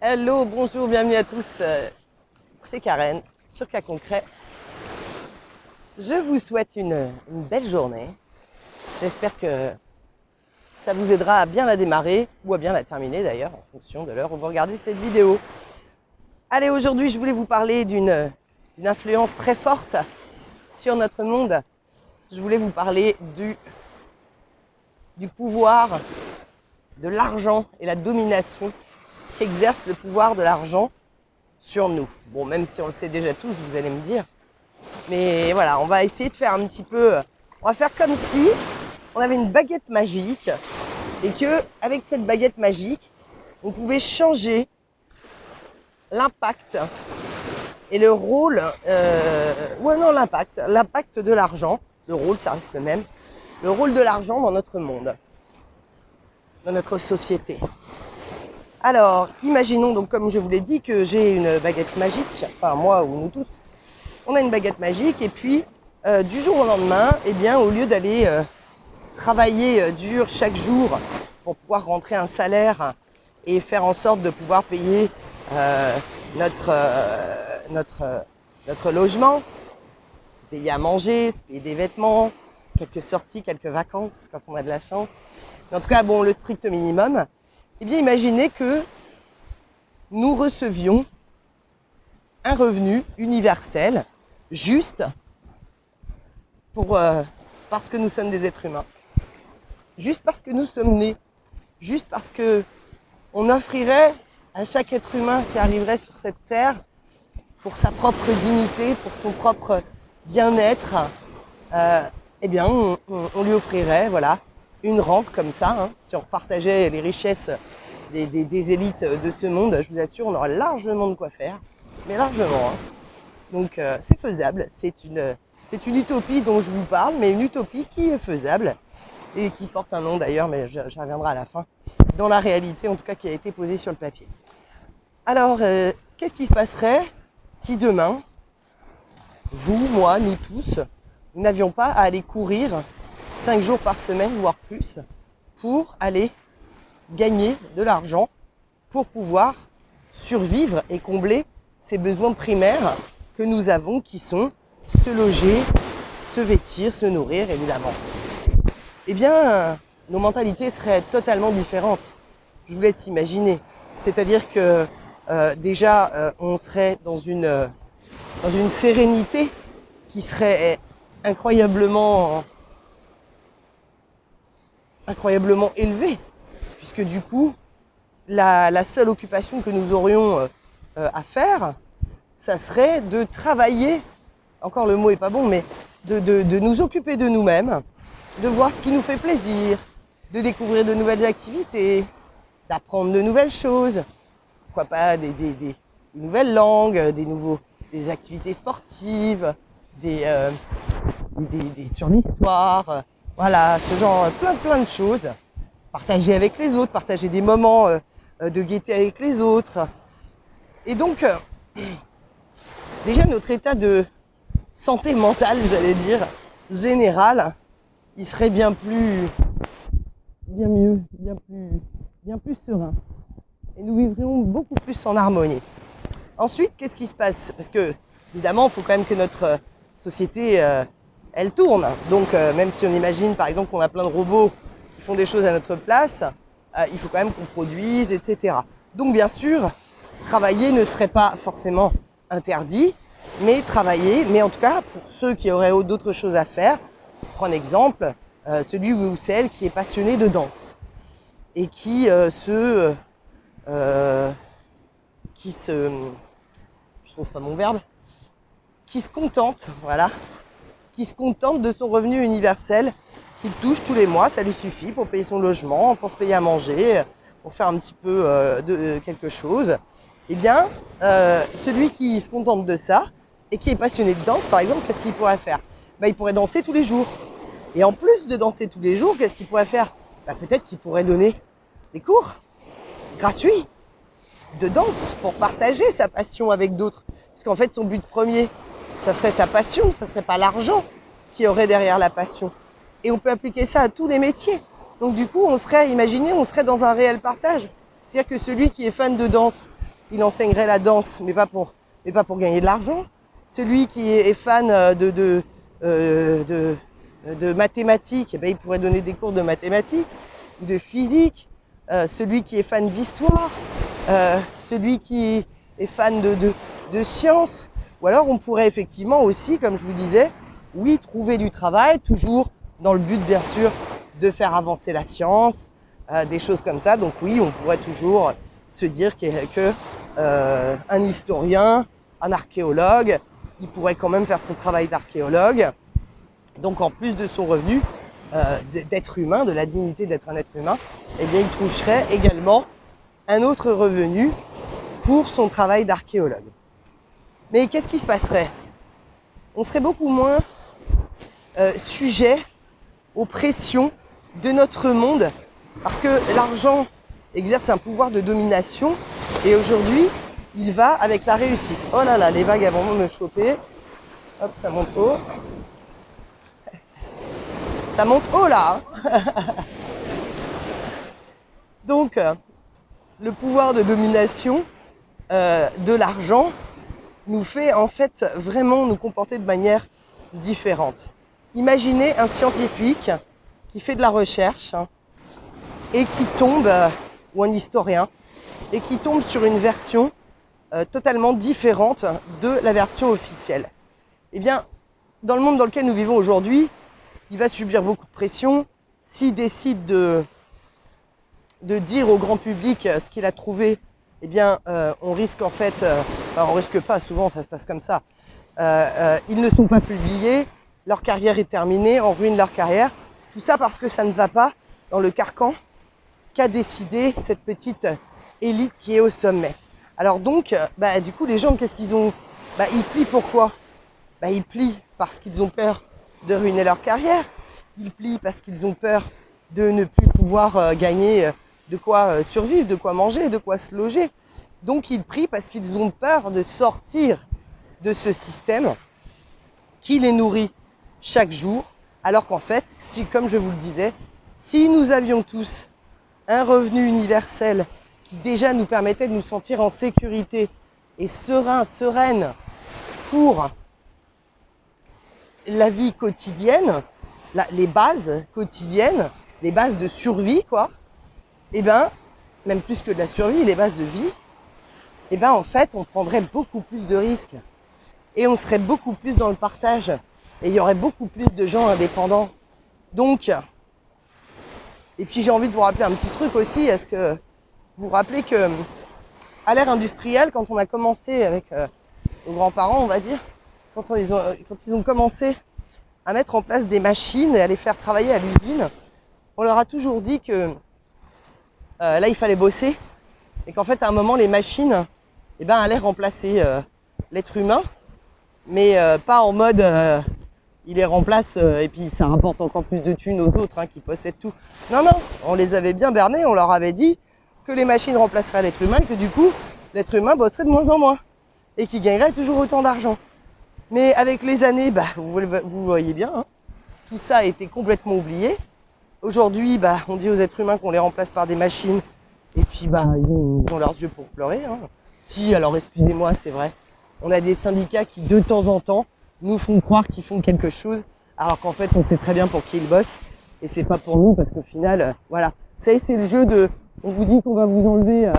Hello, bonjour, bienvenue à tous. C'est Karen sur Cas Concret. Je vous souhaite une belle journée. J'espère que ça vous aidera à bien la démarrer ou à bien la terminer d'ailleurs en fonction de l'heure où vous regardez cette vidéo. Allez, aujourd'hui je voulais vous parler d'une influence très forte sur notre monde. Je voulais vous parler du pouvoir de l'argent et la domination qu'exerce le pouvoir de l'argent sur nous. Bon, même si on le sait déjà tous, vous allez me dire. Mais voilà, on va essayer de faire un petit peu... On va faire comme si on avait une baguette magique et que avec cette baguette magique, on pouvait changer l'impact et le rôle... l'impact de l'argent. Le rôle, ça reste le même. Le rôle de l'argent dans notre monde, dans notre société. Alors, imaginons donc, comme je vous l'ai dit, que j'ai une baguette magique, enfin moi ou nous tous, on a une baguette magique et puis du jour au lendemain, eh bien, au lieu d'aller travailler dur chaque jour pour pouvoir rentrer un salaire et faire en sorte de pouvoir payer notre logement, se payer à manger, se payer des vêtements, quelques sorties, quelques vacances quand on a de la chance, mais en tout cas, bon, le strict minimum. Eh bien, imaginez que nous recevions un revenu universel, juste, parce que nous sommes des êtres humains, juste parce que nous sommes nés, juste parce que on offrirait à chaque être humain qui arriverait sur cette terre, pour sa propre dignité, pour son propre bien-être, eh bien, on lui offrirait, voilà, une rente comme ça, hein. Si on repartageait les richesses des élites de ce monde, je vous assure, on aura largement de quoi faire, mais largement. Hein. Donc c'est faisable, c'est une utopie dont je vous parle, mais une utopie qui est faisable et qui porte un nom d'ailleurs, mais j'y reviendrai à la fin, dans la réalité en tout cas qui a été posée sur le papier. Alors, qu'est-ce qui se passerait si demain, vous, moi, nous tous, nous n'avions pas à aller courir 5 jours par semaine, voire plus, pour aller gagner de l'argent pour pouvoir survivre et combler ces besoins primaires que nous avons, qui sont se loger, se vêtir, se nourrir évidemment. Eh bien, nos mentalités seraient totalement différentes. Je vous laisse imaginer. C'est-à-dire que déjà, on serait dans une sérénité qui serait incroyablement élevée. Puisque du coup, la seule occupation que nous aurions à faire, ça serait de travailler, encore le mot est pas bon, mais de nous occuper de nous-mêmes, de voir ce qui nous fait plaisir, de découvrir de nouvelles activités, d'apprendre de nouvelles choses, pourquoi pas des nouvelles langues, des activités sportives, sur l'histoire, voilà, ce genre, plein de choses. Partager avec les autres, partager des moments de gaieté avec les autres. Et donc, déjà notre état de santé mentale, j'allais dire, général, il serait bien mieux, bien plus serein. Et nous vivrions beaucoup plus en harmonie. Ensuite, qu'est-ce qui se passe? Parce que, évidemment, il faut quand même que notre société, elle tourne. Donc, même si on imagine, par exemple, qu'on a plein de robots qui font des choses à notre place, il faut quand même qu'on produise, etc. Donc bien sûr, travailler ne serait pas forcément interdit, mais en tout cas, pour ceux qui auraient d'autres choses à faire, je prends un exemple, celui ou celle qui est passionné de danse et qui je trouve pas mon verbe, qui se contente, voilà, qui se contente de son revenu universel qu'il touche tous les mois, ça lui suffit pour payer son logement, pour se payer à manger, pour faire un petit peu de quelque chose. Eh bien, celui qui se contente de ça et qui est passionné de danse, par exemple, qu'est-ce qu'il pourrait faire? Il pourrait danser tous les jours. Et en plus de danser tous les jours, qu'est-ce qu'il pourrait faire? Peut-être qu'il pourrait donner des cours gratuits de danse pour partager sa passion avec d'autres. Parce qu'en fait, son but premier, ça serait sa passion, ça serait pas l'argent qui aurait derrière la passion. Et on peut appliquer ça à tous les métiers. Donc du coup, on serait dans un réel partage. C'est-à-dire que celui qui est fan de danse il enseignerait la danse, mais pas pour gagner de l'argent. Celui qui est fan de mathématiques, eh ben, il pourrait donner des cours de mathématiques ou de physique. Celui qui est fan d'histoire, celui qui est fan de sciences. Ou alors on pourrait effectivement aussi, comme je vous disais, oui, trouver du travail, toujours dans le but bien sûr de faire avancer la science, des choses comme ça. Donc oui, on pourrait toujours se dire que un historien, un archéologue, il pourrait quand même faire son travail d'archéologue. Donc en plus de son revenu d'être humain, de la dignité d'être un être humain, eh bien il toucherait également un autre revenu pour son travail d'archéologue. Mais qu'est-ce qui se passerait? On serait beaucoup moins sujet aux pressions de notre monde, parce que l'argent exerce un pouvoir de domination et aujourd'hui il va avec la réussite. Oh là là, les vagues elles vont me choper. Hop, ça monte haut. Ça monte haut là. Donc, le pouvoir de domination de l'argent nous fait en fait vraiment nous comporter de manière différente. Imaginez un scientifique qui fait de la recherche et qui tombe, ou un historien, et qui tombe sur une version totalement différente de la version officielle. Eh bien, dans le monde dans lequel nous vivons aujourd'hui, il va subir beaucoup de pression. S'il décide de dire au grand public ce qu'il a trouvé, eh bien, on risque en fait, on risque pas, souvent ça se passe comme ça. Ils ne sont pas publiés, leur carrière est terminée, on ruine leur carrière. Tout ça parce que ça ne va pas dans le carcan qu'a décidé cette petite élite qui est au sommet. Alors donc, du coup, les gens, qu'est-ce qu'ils ont? Ils plient pourquoi? Ils plient parce qu'ils ont peur de ruiner leur carrière. Ils plient parce qu'ils ont peur de ne plus pouvoir gagner de quoi survivre, de quoi manger, de quoi se loger. Donc ils prient parce qu'ils ont peur de sortir de ce système qui les nourrit chaque jour. Alors qu'en fait, si, comme je vous le disais, si nous avions tous un revenu universel qui déjà nous permettait de nous sentir en sécurité et sereine pour la vie quotidienne, les bases quotidiennes, les bases de survie, quoi, et bien, même plus que de la survie, les bases de vie, et bien en fait, on prendrait beaucoup plus de risques. Et on serait beaucoup plus dans le partage. Et il y aurait beaucoup plus de gens indépendants. Donc, et puis j'ai envie de vous rappeler un petit truc aussi. Est-ce que vous vous rappelez que à l'ère industrielle, quand on a commencé avec nos grands-parents, on va dire, quand ils ont commencé à mettre en place des machines et à les faire travailler à l'usine, on leur a toujours dit que là, il fallait bosser. Et qu'en fait, à un moment, les machines allaient remplacer l'être humain. Mais pas en mode il les remplace et puis ça rapporte encore plus de thunes aux autres qui possèdent tout. Non, on les avait bien bernés, on leur avait dit que les machines remplaceraient l'être humain et que du coup, l'être humain bosserait de moins en moins et qu'il gagnerait toujours autant d'argent. Mais avec les années, vous voyez bien, tout ça a été complètement oublié. Aujourd'hui, on dit aux êtres humains qu'on les remplace par des machines et puis ils ont leurs yeux pour pleurer. Si, alors excusez-moi, c'est vrai. On a des syndicats qui, de temps en temps, nous font croire qu'ils font quelque chose, alors qu'en fait, on sait très bien pour qui ils bossent, et c'est pas pour nous, parce qu'au final, voilà. Vous savez, c'est le jeu de, on vous dit qu'on va vous enlever,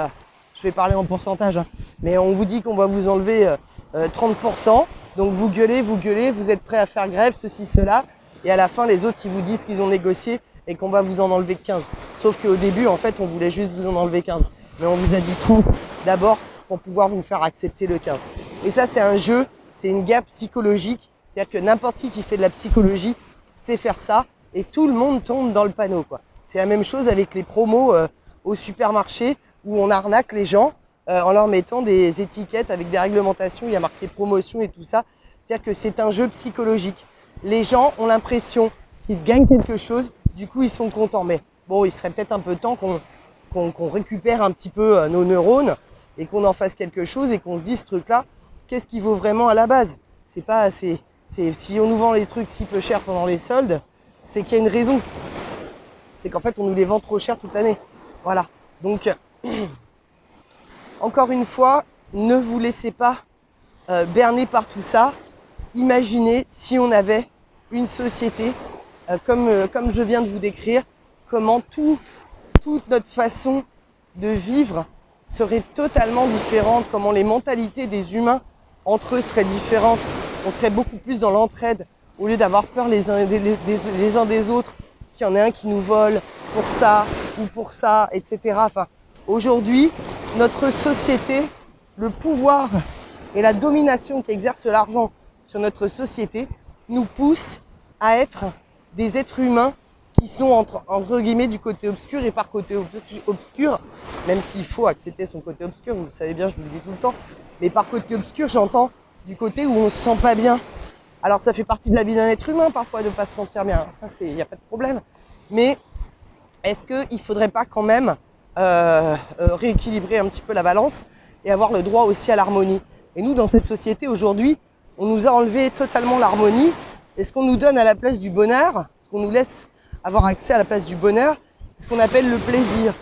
je vais parler en pourcentage, mais on vous dit qu'on va vous enlever 30%, donc vous gueulez, vous êtes prêts à faire grève, ceci, cela, et à la fin, les autres, ils vous disent qu'ils ont négocié et qu'on va vous en enlever que 15. Sauf qu'au début, en fait, on voulait juste vous en enlever 15. Mais on vous a dit 30 d'abord pour pouvoir vous faire accepter le 15. Et ça, c'est un jeu, c'est une guerre psychologique. C'est-à-dire que n'importe qui fait de la psychologie sait faire ça et tout le monde tombe dans le panneau, quoi. C'est la même chose avec les promos au supermarché où on arnaque les gens en leur mettant des étiquettes avec des réglementations, il y a marqué promotion et tout ça. C'est-à-dire que c'est un jeu psychologique. Les gens ont l'impression qu'ils gagnent quelque chose, du coup ils sont contents. Mais bon, il serait peut-être un peu temps qu'on récupère un petit peu nos neurones et qu'on en fasse quelque chose et qu'on se dise ce truc-là, qu'est-ce qui vaut vraiment à la base? C'est pas, si on nous vend les trucs si peu cher pendant les soldes, c'est qu'il y a une raison. C'est qu'en fait, on nous les vend trop cher toute l'année. Voilà. Donc, encore une fois, ne vous laissez pas berner par tout ça. Imaginez si on avait une société comme je viens de vous décrire, comment toute notre façon de vivre serait totalement différente, comment les mentalités des humains entre eux seraient différentes. On serait beaucoup plus dans l'entraide au lieu d'avoir peur les uns des autres, qu'il y en ait un qui nous vole pour ça ou pour ça, etc. Enfin, aujourd'hui, notre société, le pouvoir et la domination qu'exerce l'argent sur notre société nous poussent à être des êtres humains qui sont entre guillemets du côté obscur, et par côté obscur, même s'il faut accepter son côté obscur, vous le savez bien, je vous le dis tout le temps, mais par côté obscur, j'entends du côté où on se sent pas bien. Alors ça fait partie de la vie d'un être humain parfois de ne pas se sentir bien, ça il n'y a pas de problème. Mais est-ce qu'il ne faudrait pas quand même rééquilibrer un petit peu la balance et avoir le droit aussi à l'harmonie? Et nous, dans cette société aujourd'hui, on nous a enlevé totalement l'harmonie, et ce qu'on nous donne à la place du bonheur, ce qu'on nous laisse avoir accès à la place du bonheur, c'est ce qu'on appelle le plaisir.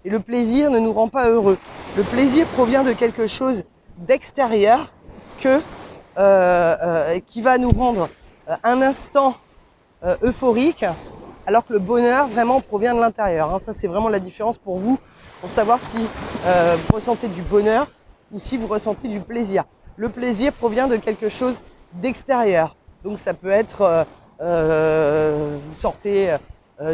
Et le plaisir ne nous rend pas heureux. Le plaisir provient de quelque chose d'extérieur qui va nous rendre un instant euphorique, alors que le bonheur vraiment provient de l'intérieur. Ça, c'est vraiment la différence pour vous, pour savoir si vous ressentez du bonheur ou si vous ressentez du plaisir. Le plaisir provient de quelque chose d'extérieur. Donc ça peut être, vous sortez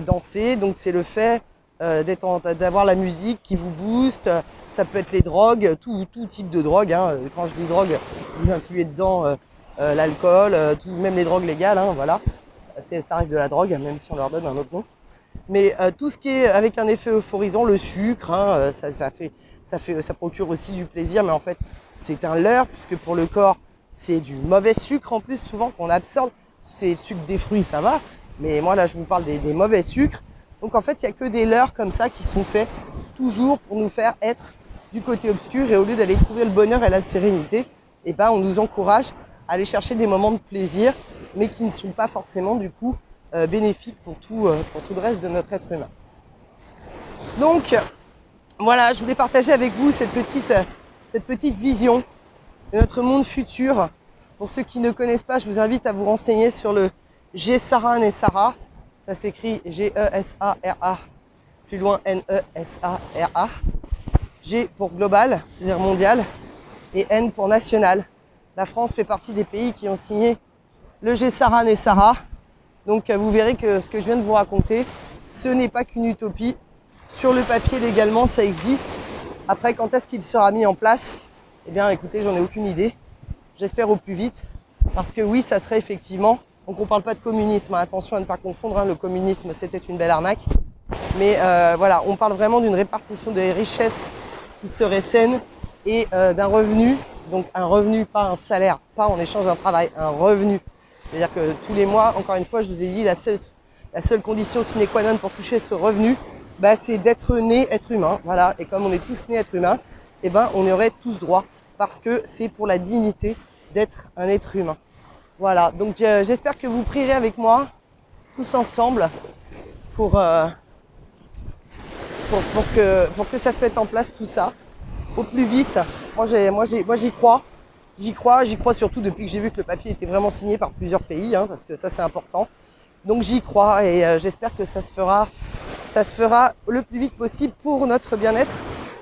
danser, donc c'est le fait d'avoir la musique qui vous booste. Ça peut être les drogues, tout type de drogue. Quand je dis drogue, vous incluez dedans l'alcool, même les drogues légales, voilà. Ça reste de la drogue, même si on leur donne un autre nom. Mais tout ce qui est avec un effet euphorisant, le sucre, ça procure aussi du plaisir, mais en fait c'est un leurre, puisque pour le corps c'est du mauvais sucre en plus souvent qu'on absorbe. Si c'est le sucre des fruits, ça va, mais moi là je vous parle des mauvais sucres. Donc en fait il n'y a que des leurres comme ça qui sont faits toujours pour nous faire être du côté obscur, et au lieu d'aller trouver le bonheur et la sérénité, on nous encourage à aller chercher des moments de plaisir, mais qui ne sont pas forcément du coup bénéfiques pour tout le reste de notre être humain. Donc voilà, je voulais partager avec vous cette petite vision de notre monde futur. Pour ceux qui ne connaissent pas, je vous invite à vous renseigner sur le GESARA NESARA. Ça s'écrit G-E-S-A-R-A, plus loin N-E-S-A-R-A. G pour global, c'est-à-dire mondial, et N pour national. La France fait partie des pays qui ont signé le GESARA NESARA. Donc vous verrez que ce que je viens de vous raconter, ce n'est pas qu'une utopie. Sur le papier, légalement, ça existe. Après, quand est-ce qu'il sera mis en place? Eh bien, écoutez, j'en ai aucune idée. J'espère au plus vite. Parce que oui, ça serait effectivement... Donc on ne parle pas de communisme, attention à ne pas confondre. Le communisme, c'était une belle arnaque. Mais voilà, on parle vraiment d'une répartition des richesses qui serait saine et d'un revenu. Donc un revenu, pas un salaire, pas en échange d'un travail, un revenu. C'est-à-dire que tous les mois, encore une fois, je vous ai dit, la seule condition sine qua non pour toucher ce revenu, c'est d'être né être humain. Voilà. Et comme on est tous nés être humains, on y aurait tous droit, parce que c'est pour la dignité d'être un être humain. Voilà, donc j'espère que vous prierez avec moi, tous ensemble, pour que ça se mette en place tout ça, au plus vite. Moi j'y crois. J'y crois surtout depuis que j'ai vu que le papier était vraiment signé par plusieurs pays, parce que ça c'est important. Donc j'y crois, et j'espère que ça se fera le plus vite possible pour notre bien-être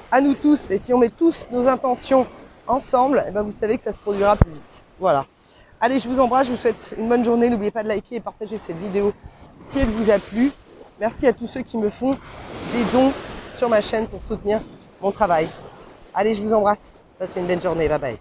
à nous tous. Et si on met tous nos intentions ensemble, vous savez que ça se produira plus vite. Voilà. Allez, je vous embrasse, je vous souhaite une bonne journée. N'oubliez pas de liker et partager cette vidéo si elle vous a plu. Merci à tous ceux qui me font des dons sur ma chaîne pour soutenir mon travail. Allez, je vous embrasse. Passez une belle journée. Bye bye.